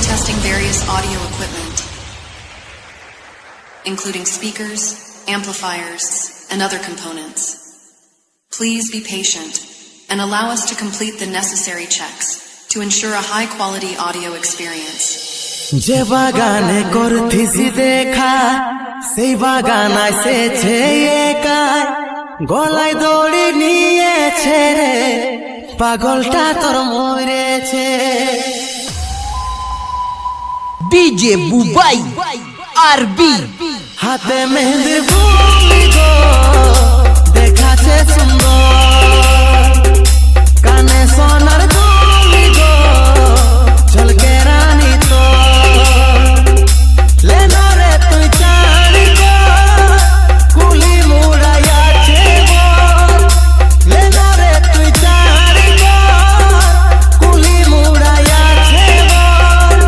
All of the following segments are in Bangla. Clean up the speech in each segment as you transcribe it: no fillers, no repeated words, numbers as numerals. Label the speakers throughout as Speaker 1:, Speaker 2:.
Speaker 1: testing various audio equipment, including speakers, amplifiers, and other components. Please be patient and allow us to complete the necessary checks to ensure a high-quality audio experience.
Speaker 2: যে বাগানে করতেছি দেখা সেই বাগান এসেছে একাই, গলায় দড়ি নিয়েছে রে পাগলটা তোর মরেছে।
Speaker 3: ডিজে বুবাই আরবি
Speaker 2: হাতে মেহেন্দির ফুল গো দেখাচ্ছে সুন্দর, কানে সোনার দুল গো ঝলকে রানী তো লেনা রে তুই চাঁদ গো কুলি মুড়াইয়াছে বল, লেনা রে তুই চাঁদ গো কুলি মুড়াইয়াছে বল,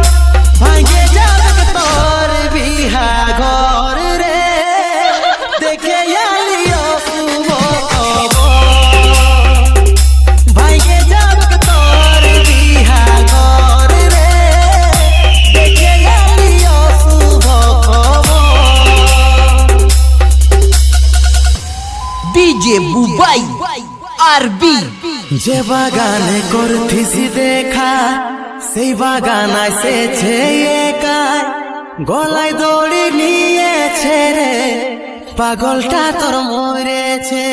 Speaker 2: ভাঙে যাবে তোর বিহা ঘর রে দেখে আলিও শুভ খবর, ভাঙে যাবে তোর বিহা ঘর রে দেখে আলিও শুভ খবর।
Speaker 3: ডিজে বুবাই আরবি
Speaker 2: যে বাগানে করতেছি দেখা সেই বাগান এসেছে একাই, গলায় দড়ি নিয়েছে রে পাগলটা তোর মরেছে।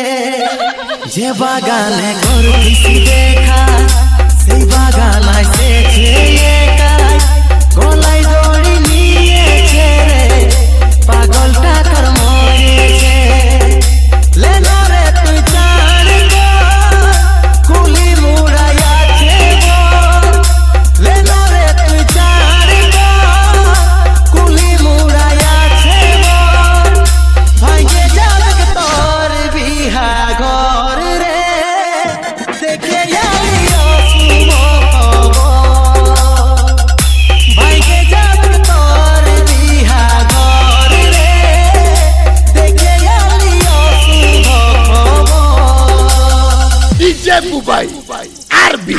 Speaker 2: যে বাগানে করতেছি দেখা সেই বাগান এসেছে একাই, গলায় দড়ি নিয়েছে রে পাগলটা তোর মরেছে। লেনা রে তুই চাঁদ গো কুলি মুড়াইয়াছে বল, লেনা রে তুই চাঁদ গো কুলি মুড়াইয়াছে বল, ভাঙে যাবে তোর বিহা ঘর রে দেখে আলিও শুভ খবর, ভাঙে যাবে তোর বিহা ঘর রে দেখে আলিও শুভ খবর।
Speaker 4: ডিজে বুবাই আরবি।